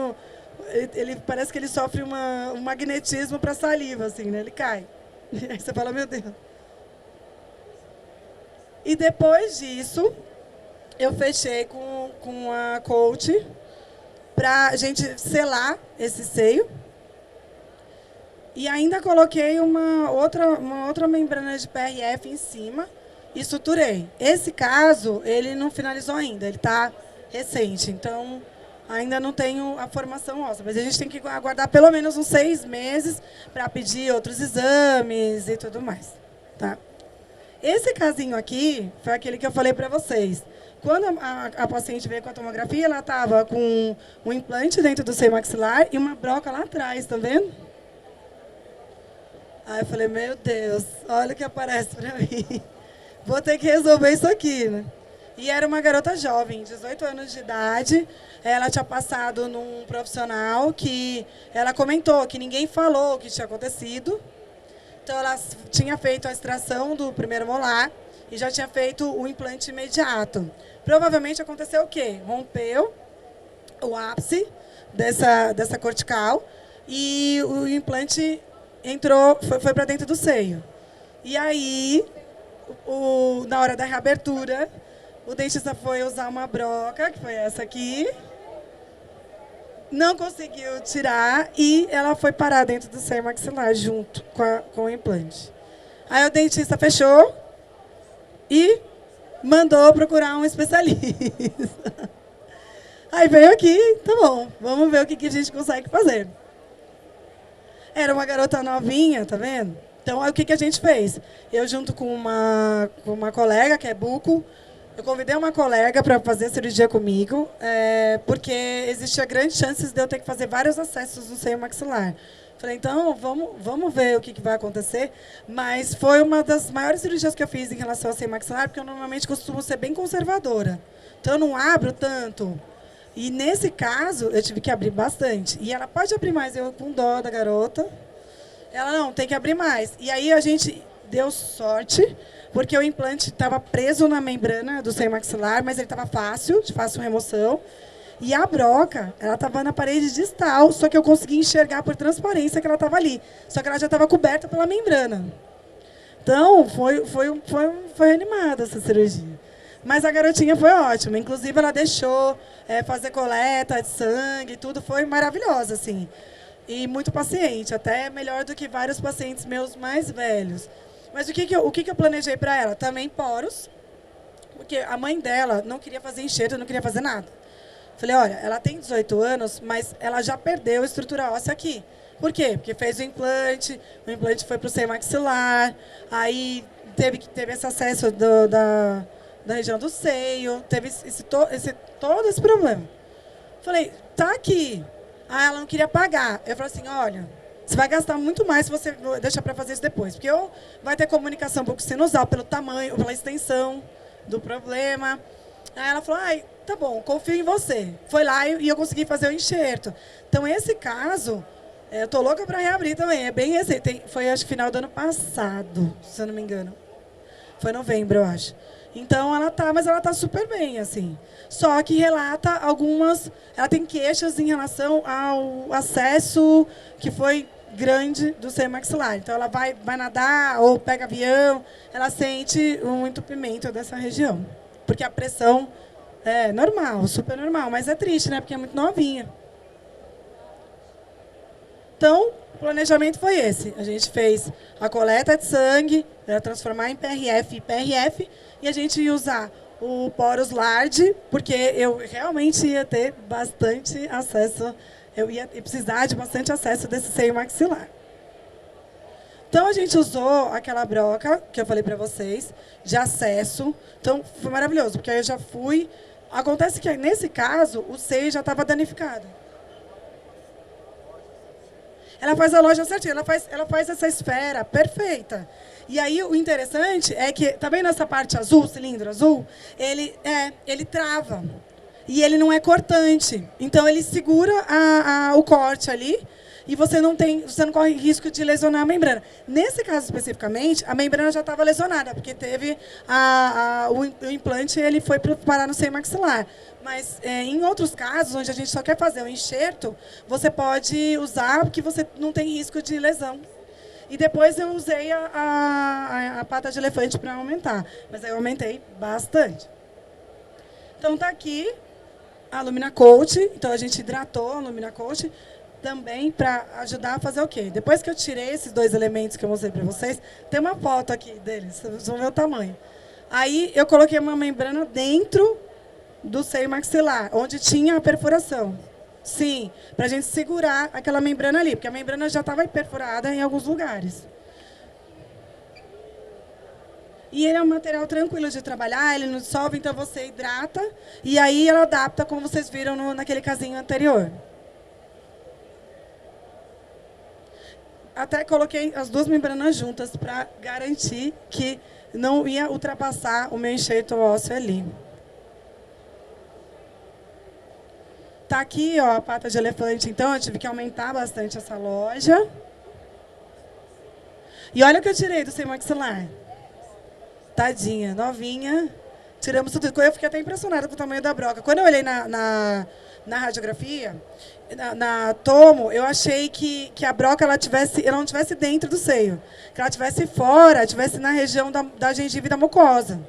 parece que ele sofre um magnetismo para a saliva, assim, né? Ele cai. E aí você fala, meu Deus. E depois disso, eu fechei com a coach para a gente selar esse seio. E ainda coloquei uma outra membrana de PRF em cima e suturei. Esse caso, ele não finalizou ainda, ele está recente. Então, ainda não tenho a formação óssea. Mas a gente tem que aguardar pelo menos uns 6 meses para pedir outros exames e tudo mais. Tá? Esse casinho aqui foi aquele que eu falei para vocês. Quando a paciente veio com a tomografia, ela estava com um implante dentro do seio maxilar e uma broca lá atrás, tá vendo? Aí eu falei, meu Deus, olha o que aparece para mim. Vou ter que resolver isso aqui, né? E era uma garota jovem, 18 anos de idade. Ela tinha passado num profissional que ela comentou que ninguém falou o que tinha acontecido. Então, ela tinha feito a extração do primeiro molar e já tinha feito o implante imediato. Provavelmente aconteceu o quê? Rompeu o ápice dessa cortical e o implante foi para dentro do seio. E aí, na hora da reabertura, o dentista foi usar uma broca, que foi essa aqui, não conseguiu tirar e ela foi parar dentro do seio maxilar junto com o implante. Aí o dentista fechou e mandou procurar um especialista. Aí veio aqui, tá bom, vamos ver o que a gente consegue fazer. Era uma garota novinha, tá vendo? Então, aí, o que a gente fez? Eu, junto com uma colega, que é buco, eu convidei uma colega para fazer a cirurgia comigo, porque existia grandes chances de eu ter que fazer vários acessos no seio maxilar. Falei, então, vamos ver o que vai acontecer. Mas foi uma das maiores cirurgias que eu fiz em relação ao seio maxilar, porque eu normalmente costumo ser bem conservadora. Então, eu não abro tanto. E, nesse caso, eu tive que abrir bastante. E ela pode abrir mais, eu com dó da garota. Ela, não, tem que abrir mais. E aí, a gente deu sorte, porque o implante estava preso na membrana do seio maxilar, mas ele estava de fácil remoção. E a broca, ela estava na parede distal, só que eu consegui enxergar por transparência que ela estava ali. Só que ela já estava coberta pela membrana. Então, foi animada essa cirurgia. Mas a garotinha foi ótima. Inclusive, ela deixou fazer coleta de sangue e tudo. Foi maravilhosa, assim. E muito paciente, até melhor do que vários pacientes meus mais velhos. Mas o que eu planejei para ela? Também poros, porque a mãe dela não queria fazer enxerto, não queria fazer nada. Falei, olha, ela tem 18 anos, mas ela já perdeu a estrutura óssea aqui. Por quê? Porque fez o implante foi para o seio maxilar, aí teve esse acesso da região do seio, teve todo esse problema. Falei, tá aqui. Ah, ela não queria pagar. Eu falei assim, olha, você vai gastar muito mais se você deixar para fazer isso depois. Porque vai ter comunicação bucosinusal pelo tamanho, pela extensão do problema. Aí ela falou, ai, tá bom, confio em você. Foi lá e eu consegui fazer o enxerto. Então, esse caso, eu tô louca para reabrir também. É bem recente. Foi, acho que, final do ano passado, se eu não me engano. Foi novembro, eu acho. Então, mas ela tá super bem, assim. Só que relata algumas... Ela tem queixas em relação ao acesso que foi grande do seio maxilar. Então, ela vai nadar ou pega avião, ela sente um entupimento dessa região. Porque a pressão é normal, super normal. Mas é triste, né? Porque é muito novinha. Então, o planejamento foi esse. A gente fez a coleta de sangue para transformar em PRF e PRF, e a gente ia usar o Porus Large, porque eu realmente ia ter bastante acesso, eu ia precisar de bastante acesso desse seio maxilar. Então, a gente usou aquela broca que eu falei para vocês, de acesso. Então, foi maravilhoso, porque aí eu já fui... Acontece que, nesse caso, o seio já estava danificado. Ela faz a loja certinha, ela faz essa esfera perfeita. E aí o interessante é que, tá vendo essa parte azul, cilindro azul? Ele trava. E ele não é cortante. Então ele segura o corte ali e você não corre risco de lesionar a membrana. Nesse caso especificamente, a membrana já estava lesionada, porque teve o implante, ele foi parar no seio maxilar. Mas em outros casos, onde a gente só quer fazer o enxerto, você pode usar porque você não tem risco de lesão. E depois eu usei a pata de elefante para aumentar. Mas aí eu aumentei bastante. Então está aqui a Lumina Coat. Então a gente hidratou a Lumina Coat também para ajudar a fazer o quê? Depois que eu tirei esses dois elementos que eu mostrei para vocês, tem uma foto aqui deles, vocês vão ver o tamanho. Aí eu coloquei uma membrana dentro do seio maxilar, onde tinha a perfuração. Sim, para a gente segurar aquela membrana ali, porque a membrana já estava perfurada em alguns lugares. E ele é um material tranquilo de trabalhar, ele não dissolve, então você hidrata, e aí ela adapta, como vocês viram naquele casinho anterior. Até coloquei as duas membranas juntas para garantir que não ia ultrapassar o meu enxerto ósseo ali. Tá aqui, ó, a pata de elefante, então eu tive que aumentar bastante essa loja. E olha o que eu tirei do seio maxilar. Tadinha, novinha. Tiramos tudo. Eu fiquei até impressionada com o tamanho da broca. Quando eu olhei na radiografia, na tomo, eu achei que a broca ela não tivesse dentro do seio. Que ela estivesse fora, estivesse na região da gengiva e da mucosa.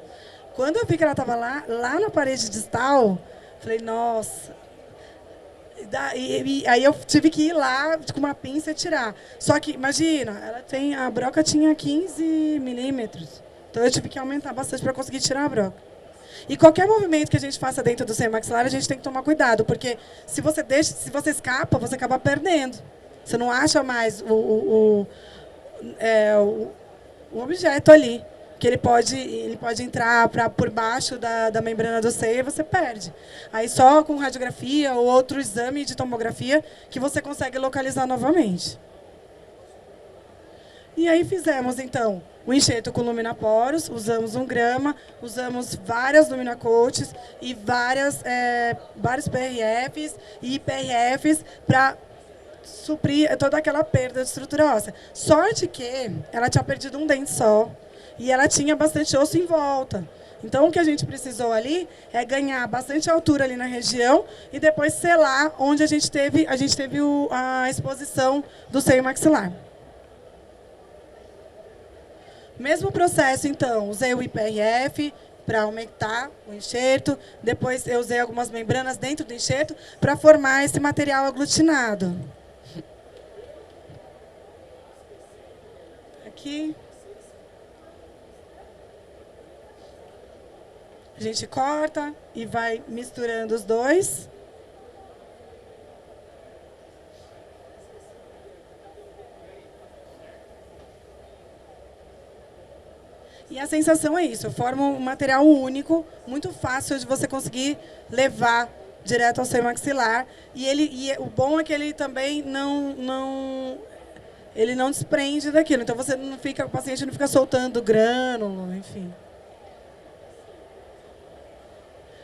Quando eu vi que ela estava lá na parede distal, falei, nossa... Aí eu tive que ir lá com uma pinça e tirar. Só que, imagina, a broca tinha 15 milímetros. Então eu tive que aumentar bastante para conseguir tirar a broca. E qualquer movimento que a gente faça dentro do seio maxilar, a gente tem que tomar cuidado, porque se você escapa, você acaba perdendo. Você não acha mais o objeto ali. Que ele pode entrar por baixo da membrana do seio e você perde. Aí só com radiografia ou outro exame de tomografia que você consegue localizar novamente. E aí fizemos, então, o enxerto com Luminaporos, usamos 1 grama, usamos várias Luminacoats e vários PRFs e IPRFs para suprir toda aquela perda de estrutura óssea. Sorte que ela tinha perdido um dente só. E ela tinha bastante osso em volta. Então, o que a gente precisou ali é ganhar bastante altura ali na região e depois selar onde a gente teve a exposição do seio maxilar. Mesmo processo, então, usei o IPRF para aumentar o enxerto. Depois, eu usei algumas membranas dentro do enxerto para formar esse material aglutinado. Aqui... A gente corta e vai misturando os dois. E a sensação é isso, forma um material único, muito fácil de você conseguir levar direto ao seio maxilar. E o bom é que ele também ele não desprende daquilo. Então o paciente não fica soltando grânulo, enfim.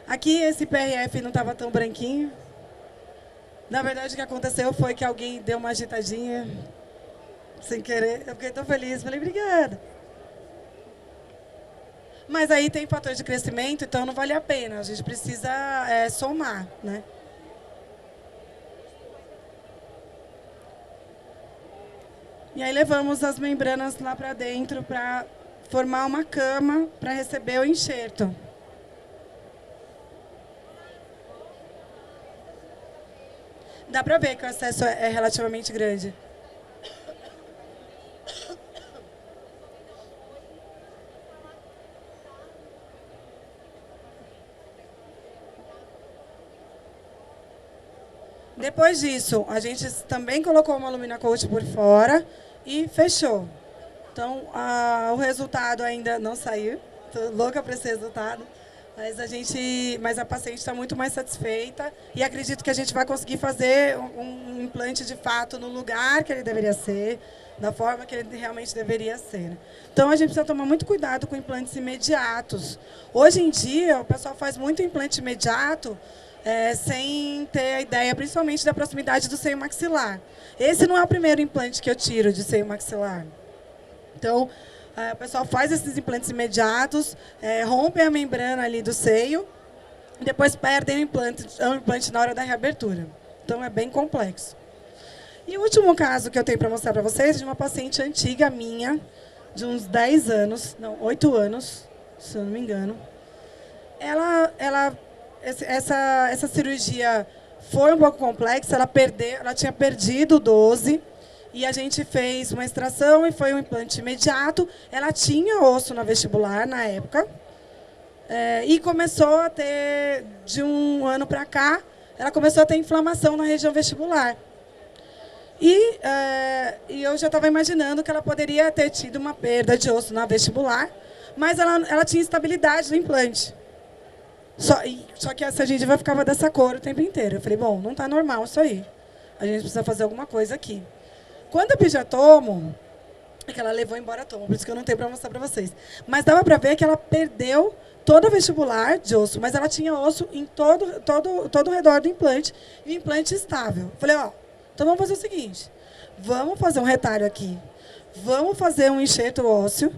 Aqui esse PRF não estava tão branquinho. Na verdade, o que aconteceu foi que alguém deu uma agitadinha, sem querer. Eu fiquei tão feliz, falei, obrigada. Mas aí tem fator de crescimento, então não vale a pena. A gente precisa somar, né? E aí levamos as membranas lá para dentro para formar uma cama para receber o enxerto. Dá para ver que o acesso é relativamente grande. Depois disso, a gente também colocou uma Lumina Coat por fora e fechou. Então, o resultado ainda não saiu. Estou louca para esse resultado. Mas a paciente está muito mais satisfeita e acredito que a gente vai conseguir fazer um implante de fato no lugar que ele deveria ser, da forma que ele realmente deveria ser. Então, a gente precisa tomar muito cuidado com implantes imediatos. Hoje em dia, o pessoal faz muito implante imediato sem ter a ideia, principalmente da proximidade do seio maxilar. Esse não é o primeiro implante que eu tiro de seio maxilar. Então, o pessoal faz esses implantes imediatos, rompem a membrana ali do seio, e depois perdem o implante na hora da reabertura. Então, é bem complexo. E o último caso que eu tenho para mostrar para vocês é de uma paciente antiga minha, de uns 10 anos, não, 8 anos, se eu não me engano. Essa cirurgia foi um pouco complexa, ela tinha perdido o 12, e a gente fez uma extração e foi um implante imediato. Ela tinha osso na vestibular na época, e começou a ter, de um ano para cá, ela começou a ter inflamação na região vestibular. E eu já estava imaginando que ela poderia ter tido uma perda de osso na vestibular, mas ela tinha estabilidade no implante. Só que essa gengiva ficava dessa cor o tempo inteiro. Eu falei, bom, não está normal isso aí. A gente precisa fazer alguma coisa aqui. Quando eu pedi a tomo, é que ela levou embora a tomo, por isso que eu não tenho para mostrar para vocês. Mas dava para ver que ela perdeu todo o vestibular de osso, mas ela tinha osso em todo o redor do implante, e o implante estável. Eu falei, ó, então vamos fazer o seguinte, vamos fazer um retalho aqui, vamos fazer um enxerto ósseo,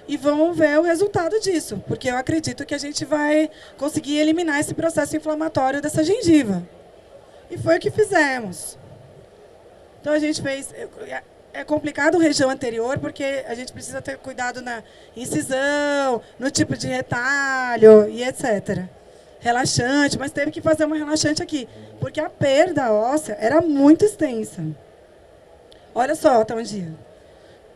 e vamos ver o resultado disso, porque eu acredito que a gente vai conseguir eliminar esse processo inflamatório dessa gengiva. E foi o que fizemos. Então, a gente fez... É complicado a região anterior, porque a gente precisa ter cuidado na incisão, no tipo de retalho e etc. Relaxante, mas teve que fazer uma relaxante aqui, porque a perda óssea era muito extensa. Olha só, tá um dia.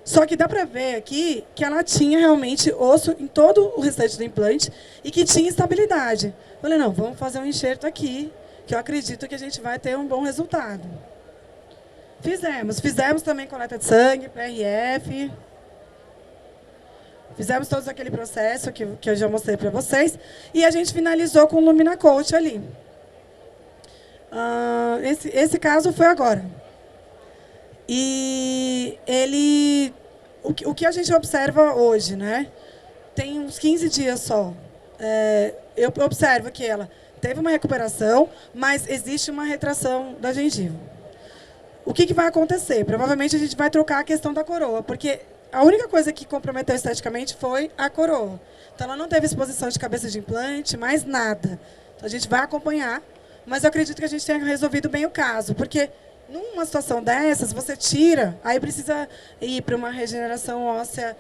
Só que dá para ver aqui que ela tinha realmente osso em todo o restante do implante e que tinha estabilidade. Falei, não, vamos fazer um enxerto aqui, que eu acredito que a gente vai ter um bom resultado. Fizemos também coleta de sangue, PRF. Fizemos todo aquele processo que eu já mostrei para vocês. E a gente finalizou com o Lumina Coat ali. Esse caso foi agora. E o que a gente observa hoje, né? Tem uns 15 dias só. Eu observo que ela teve uma recuperação, mas existe uma retração da gengiva. O que vai acontecer? Provavelmente a gente vai trocar a questão da coroa, porque a única coisa que comprometeu esteticamente foi a coroa. Então, ela não teve exposição de cabeça de implante, mais nada. Então, a gente vai acompanhar, mas eu acredito que a gente tenha resolvido bem o caso, porque numa situação dessas, você tira, aí precisa ir para uma regeneração óssea,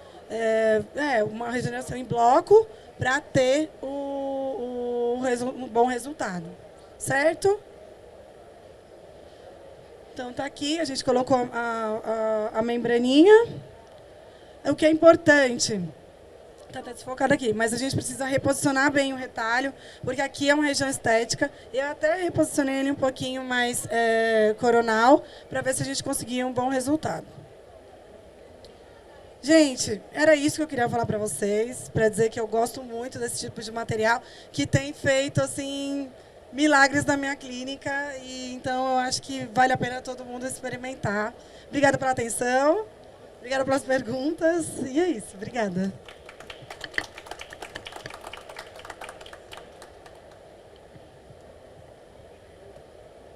uma regeneração em bloco, para ter um bom resultado. Certo? Então, está aqui, a gente colocou a membraninha. O que é importante, está desfocado aqui, mas a gente precisa reposicionar bem o retalho, porque aqui é uma região estética. Eu até reposicionei ele um pouquinho mais coronal, para ver se a gente conseguia um bom resultado. Gente, era isso que eu queria falar para vocês, para dizer que eu gosto muito desse tipo de material, que tem feito, assim, milagres na minha clínica, e então eu acho que vale a pena todo mundo experimentar. Obrigada pela atenção, obrigada pelas perguntas, e é isso, obrigada.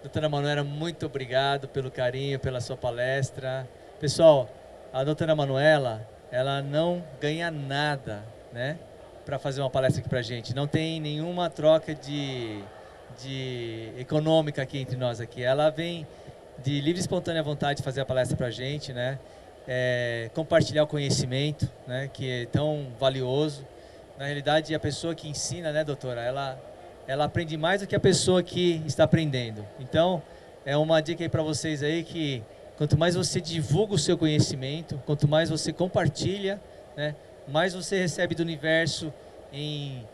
Doutora Manuela, muito obrigado pelo carinho, pela sua palestra. Pessoal, a doutora Manuela, ela não ganha nada, né, para fazer uma palestra aqui para a gente. Não tem nenhuma troca de econômica aqui entre nós aqui. Ela vem de livre e espontânea vontade de fazer a palestra para a gente, né, compartilhar o conhecimento, né, que é tão valioso. Na realidade, a pessoa que ensina, né, doutora, ela aprende mais do que a pessoa que está aprendendo. Então, é uma dica aí para vocês aí que quanto mais você divulga o seu conhecimento, quanto mais você compartilha, né, mais você recebe do universo em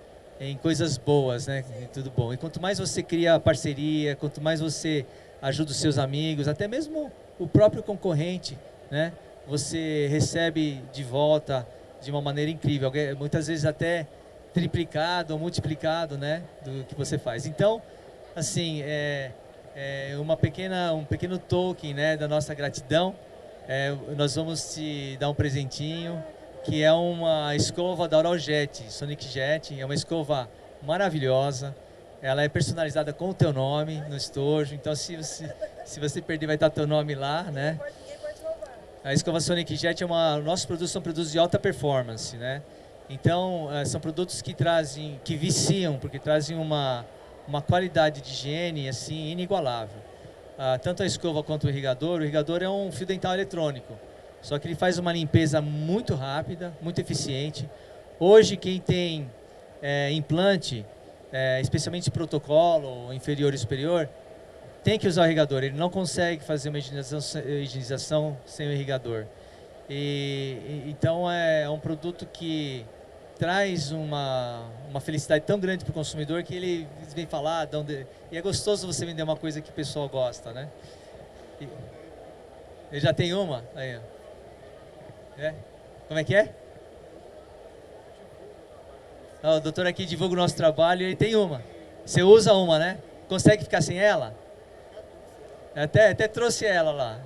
coisas boas, né, tudo bom. E quanto mais você cria parceria, quanto mais você ajuda os seus amigos, até mesmo o próprio concorrente, né, você recebe de volta de uma maneira incrível, muitas vezes até triplicado ou multiplicado, né, do que você faz. Então, assim, um pequeno token, né, da nossa gratidão. Nós vamos te dar um presentinho, que é uma escova da Oraljet, Sonic Jet. É uma escova maravilhosa. Ela é personalizada com o teu nome no estojo. Então, se você perder, vai estar teu nome lá, né? A escova Sonic Jet nossos produtos são produtos de alta performance, né? Então, são produtos que viciam, porque trazem uma qualidade de higiene assim inigualável. Tanto a escova quanto o irrigador é um fio dental eletrônico, só que ele faz uma limpeza muito rápida, muito eficiente. Hoje, quem tem implante, especialmente protocolo, inferior e superior, tem que usar o irrigador. Ele não consegue fazer uma higienização sem o irrigador. Então, é um produto que traz uma felicidade tão grande para o consumidor que ele vem falar, e é gostoso você vender uma coisa que o pessoal gosta, né? Ele já tem uma? Aí, ó. Como é que é? O doutor aqui divulga o nosso trabalho e ele tem uma. Você usa uma, né? Consegue ficar sem ela? Até trouxe ela lá.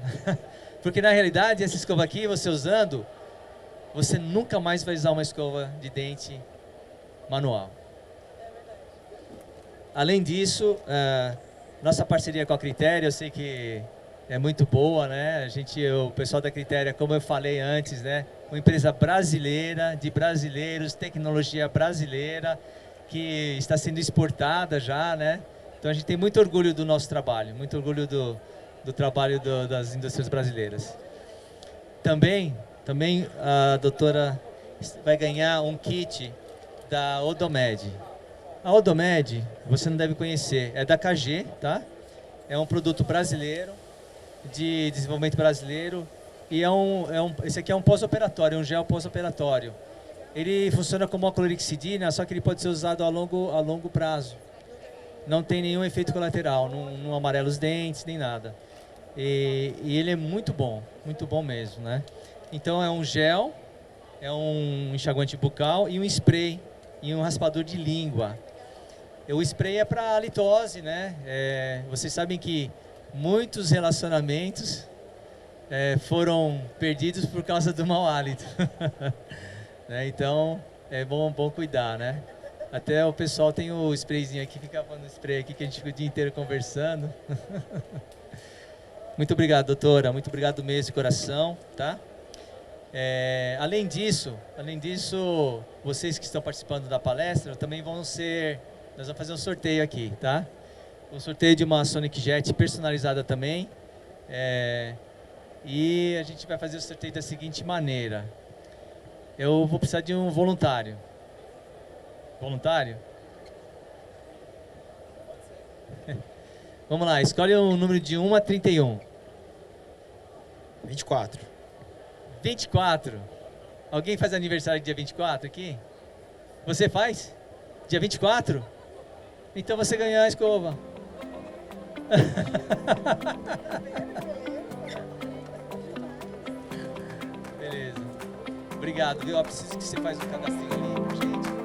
Porque na realidade, essa escova aqui, você usando, você nunca mais vai usar uma escova de dente manual. Além disso, nossa parceria com a Critéria, eu sei que é muito boa, né? O pessoal da Critéria, como eu falei antes, né? Uma empresa brasileira, de brasileiros, tecnologia brasileira, que está sendo exportada já, né? Então a gente tem muito orgulho do nosso trabalho, muito orgulho do trabalho das indústrias brasileiras. Também a doutora vai ganhar um kit da Odomed. A Odomed, você não deve conhecer, é da KG, tá? É um produto brasileiro, de desenvolvimento brasileiro, e esse aqui é um pós-operatório, um gel pós-operatório. Ele funciona como uma clorexidina, só que ele pode ser usado a longo prazo. Não tem nenhum efeito colateral, não amarela os dentes, nem nada. E ele é muito bom mesmo, né? Então é um gel, é um enxaguante bucal e um spray e um raspador de língua. O spray é para litose, né? Vocês sabem que muitos relacionamentos foram perdidos por causa do mau hálito. Né? Então é bom cuidar, né? Até o pessoal tem o sprayzinho aqui, fica falando spray aqui que a gente fica o dia inteiro conversando. Muito obrigado, doutora. Muito obrigado mesmo de coração, tá? Além disso, vocês que estão participando da palestra também nós vamos fazer um sorteio aqui, tá? Um sorteio de uma Sonic Jet personalizada também. E a gente vai fazer o sorteio da seguinte maneira. Eu vou precisar de um voluntário. Voluntário? Vamos lá, escolhe um número de 1 a 31. 24. 24. Alguém faz aniversário dia 24 aqui? Você faz? Dia 24? Então você ganhou a escova. Beleza. Obrigado, viu? Eu preciso que você faça um cadastrinho ali pra gente.